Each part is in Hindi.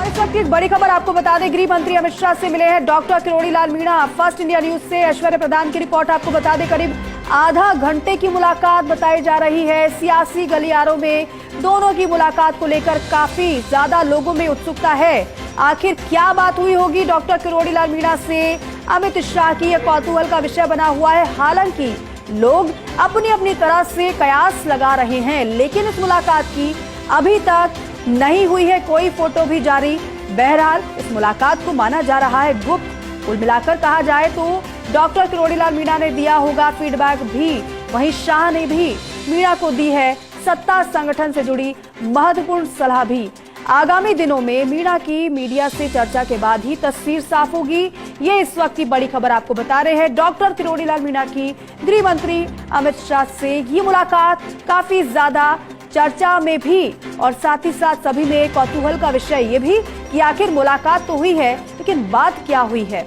इस वक्त एक बड़ी खबर आपको बता दें, गृह मंत्री अमित शाह से मिले हैं doctor Kirori Lal Meena. First India news से ऐश्वर्य प्रधान की रिपोर्ट आपको बता दें, करीब आधा घंटे की मुलाकात बताई जा रही है। सियासी गलियारों में दोनों की मुलाकात को लेकर काफी ज्यादा लोगों में उत्सुकता है। आखिर क्या बात हुई होगी डॉक्टर किरोड़ी लाल मीणा से अमित शाह की, यह कौतूहल का विषय बना हुआ है। हालांकि लोग अपनी अपनी तरह से कयास लगा रहे हैं, लेकिन इस मुलाकात की अभी तक नहीं हुई है कोई फोटो भी जारी। बहरहाल इस मुलाकात को माना जा रहा है गुप्त। कुल मिलाकर कहा जाए तो डॉक्टर किरोड़ी लाल मीणा ने दिया होगा फीडबैक भी, वहीं शाह ने भी मीणा को दी है सत्ता संगठन से जुड़ी महत्वपूर्ण सलाह भी। आगामी दिनों में मीणा की मीडिया से चर्चा के बाद ही तस्वीर साफ होगी। ये इस वक्त की बड़ी खबर आपको बता रहे हैं। डॉक्टर किरोड़ी लाल मीणा की गृह मंत्री अमित शाह से ये मुलाकात काफी ज्यादा चर्चा में भी, और साथ ही साथ सभी में कौतूहल का विषय ये भी कि आखिर मुलाकात तो हुई है, लेकिन बात क्या हुई है।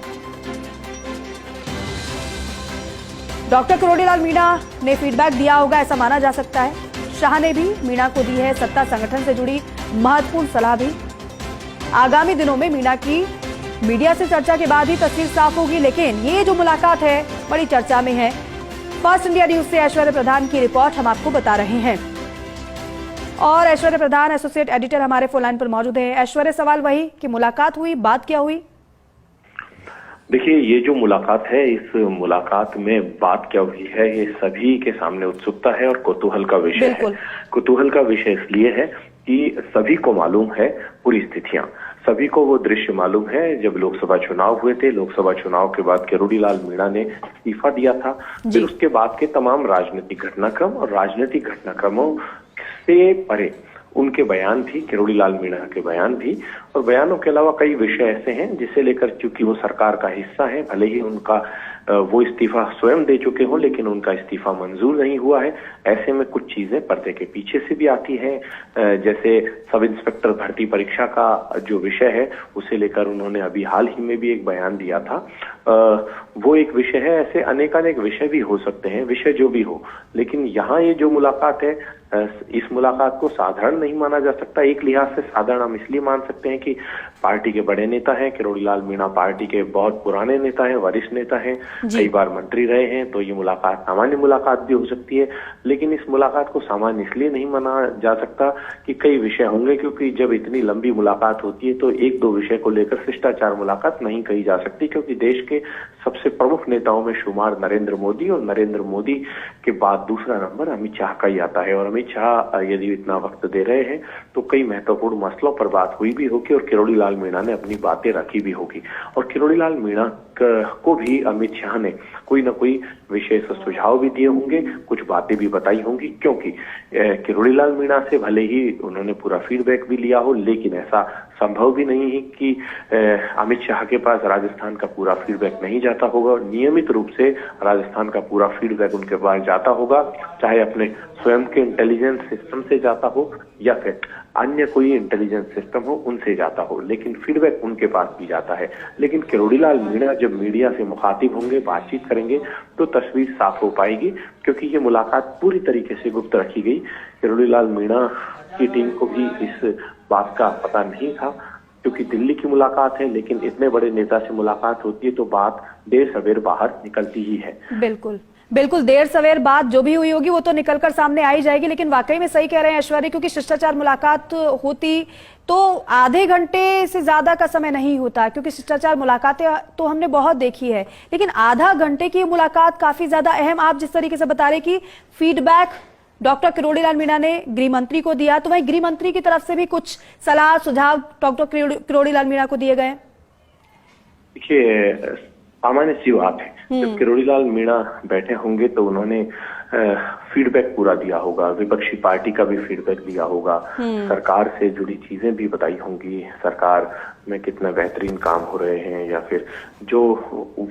डॉक्टर किरोड़ी लाल मीणा ने फीडबैक दिया होगा, ऐसा माना जा सकता है। शाह ने भी मीणा को दी है सत्ता संगठन से जुड़ी महत्वपूर्ण सलाह भी। आगामी दिनों में मीणा की मीडिया से चर्चा के बाद ही तस्वीर साफ होगी, लेकिन ये जो मुलाकात है बड़ी चर्चा में है। फर्स्ट इंडिया न्यूज से ऐश्वर्य प्रधान की रिपोर्ट हम आपको बता रहे हैं, और ऐश्वर्य प्रधान एसोसिएट एडिटर हमारे फोन लाइन पर मौजूद है। ऐश्वर्य, सवाल वही कि मुलाकात हुई, बात क्या हुई? देखिए, ये जो मुलाकात है, इस मुलाकात में बात क्या हुई है, ये सभी के सामने उत्सुकता है और कौतूहल का विषय है। कौतूहल का विषय इसलिए है कि सभी को मालूम है पूरी स्थितियां, सभी को वो दृश्य मालूम है जब लोकसभा चुनाव हुए थे। लोकसभा चुनाव के बाद किरोड़ी लाल मीणा ने इस्तीफा दिया था। फिर उसके बाद के तमाम राजनीतिक घटनाक्रम और राजनीतिक घटनाक्रमों से परे उनके बयान भी, किरोड़ी लाल मीणा के बयान भी, और बयानों के अलावा कई विषय ऐसे हैं जिसे लेकर, चूंकि वो सरकार का हिस्सा है, भले ही उनका वो इस्तीफा स्वयं दे चुके हों, लेकिन उनका इस्तीफा मंजूर नहीं हुआ है। ऐसे में कुछ चीजें पर्दे के पीछे से भी आती हैं, जैसे सब इंस्पेक्टर भर्ती परीक्षा का जो विषय है उसे लेकर उन्होंने अभी हाल ही में भी एक बयान दिया था। वो एक विषय है। ऐसे अनेकानेक विषय भी हो सकते हैं, विषय जो भी हो, लेकिन यहाँ ये जो मुलाकात है, इस मुलाकात को साधारण नहीं माना जा सकता। एक लिहाज से साधारण हम इसलिए मान सकते हैं कि पार्टी के बड़े नेता हैं, किरोड़ी लाल मीणा पार्टी के बहुत पुराने नेता हैं, वरिष्ठ नेता हैं, कई बार मंत्री रहे हैं, तो ये मुलाकात सामान्य मुलाकात भी हो सकती है। लेकिन इस मुलाकात को सामान्य इसलिए नहीं माना जा सकता कि कई विषय होंगे, क्योंकि जब इतनी लंबी मुलाकात होती है तो एक दो विषय को लेकर शिष्टाचार मुलाकात नहीं कही जा सकती, क्योंकि देश के सबसे प्रमुख नेताओं में शुमार नरेंद्र मोदी, और नरेंद्र मोदी के बाद दूसरा नंबर अमित शाह का ही आता है। और अमित शाह यदि इतना वक्त दे रहे हैं तो कई महत्वपूर्ण मसलों पर बात हुई भी होगी, और किरोड़ी लाल मीणा ने अपनी बातें रखी भी होगी। और किरोड़ी लाल मीणा को भी अमित शाह ने कोई ना कोई विशेष सुझाव भी दिए होंगे, कुछ बातें भी बताई होंगी, क्योंकि किरोड़ी लाल मीणा से भले ही उन्होंने पूरा फीडबैक भी लिया हो, लेकिन ऐसा संभव भी नहीं है कि अमित शाह के पास राजस्थान का पूरा फीडबैक नहीं जाता होगा। नियमित रूप से राजस्थान का पूरा फीडबैक उनके पास जाता होगा, चाहे अपने स्वयं के इंटेलिजेंस सिस्टम से जाता हो या फिर अन्य कोई इंटेलिजेंस सिस्टम हो उनसे जाता हो, लेकिन फीडबैक उनके पास भी जाता है। लेकिन किरोड़ी लाल मीणा जब मीडिया से मुखातिब होंगे, बातचीत करेंगे, तो तस्वीर साफ हो पाएगी, क्योंकि ये मुलाकात पूरी तरीके से गुप्त रखी गई। किरोड़ी लाल मीणा की टीम को भी इस बात का पता नहीं था, क्योंकि दिल्ली की मुलाकात है, लेकिन इतने बड़े नेता से मुलाकात होती है तो बात देर सवेर बाहर निकलती ही है। बिल्कुल बिल्कुल, देर सवेर बात जो भी हुई होगी वो तो निकलकर सामने आ ही जाएगी। लेकिन वाकई में सही कह रहे हैं ऐश्वर्य, क्योंकि शिष्टाचार मुलाकात होती तो आधे घंटे से ज्यादा का समय नहीं होता, क्योंकि शिष्टाचार मुलाकातें तो हमने बहुत देखी है, लेकिन आधा घंटे की मुलाकात काफी ज्यादा अहम। आप जिस तरीके से बता रहे कि फीडबैक डॉक्टर किरोड़ी लाल मीणा ने गृह मंत्री को दिया, तो वहीं गृह मंत्री की तरफ से भी कुछ सलाह सुझाव डॉक्टर किरोड़ी लाल मीणा को दिए गए? देखिए, सामान्य सी बात है, जब किरोड़ी लाल मीणा बैठे होंगे तो उन्होंने फीडबैक पूरा दिया होगा, विपक्षी पार्टी का भी फीडबैक दिया होगा, सरकार से जुड़ी चीजें भी बताई होंगी, सरकार में कितना बेहतरीन काम हो रहे हैं, या फिर जो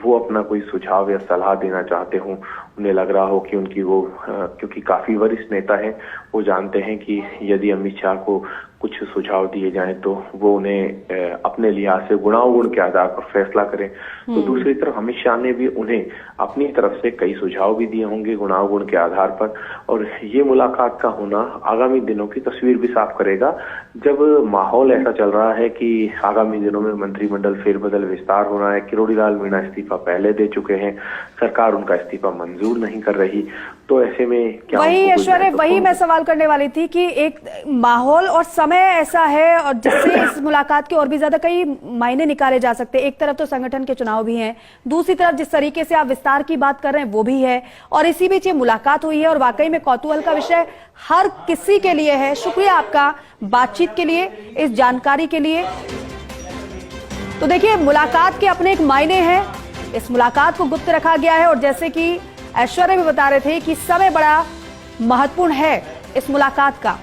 वो अपना कोई सुझाव या सलाह देना चाहते हों, उन्हें लग रहा हो कि उनकी वो, क्योंकि काफी वरिष्ठ नेता हैं, वो जानते हैं कि यदि अमित शाह को कुछ सुझाव दिए जाएं तो वो उन्हें अपने लिहाज से गुणावगुण के आधार पर फैसला करें। तो दूसरी तरफ अमित शाह ने भी उन्हें अपनी तरफ से कई सुझाव भी दिए होंगे गुणावगुण दृष्टिकोण के आधार पर। और ये मुलाकात का होना आगामी दिनों की तस्वीर भी साफ करेगा। जब माहौल ऐसा चल रहा है कि आगामी दिनों में मंत्रिमंडल फेरबदल विस्तार होना है, किरोड़ी लाल मीणा इस्तीफा पहले दे चुके हैं, सरकार उनका इस्तीफा मंजूर नहीं कर रही, तो ऐसे में क्या वही ऐश्वर्या, वही मैं सवाल करने वाली थी कि एक माहौल और समय ऐसा है और जिससे इस मुलाकात के और भी ज्यादा कई मायने निकाले जा सकते हैं। एक तरफ तो संगठन के चुनाव भी हैं, दूसरी तरफ जिस तरीके से आप विस्तार की बात कर रहे हैं वो भी है, और इसी बीच ये मुलाकात हुई है और वाकई में कौतूहल का विषय हर किसी के लिए है। शुक्रिया आपका बातचीत के लिए, इस जानकारी के लिए। तो देखिए, मुलाकात के अपने एक मायने हैं, इस मुलाकात को गुप्त रखा गया है और जैसे कि ऐश्वर्या भी बता रहे थे कि समय बड़ा महत्वपूर्ण है इस मुलाकात का।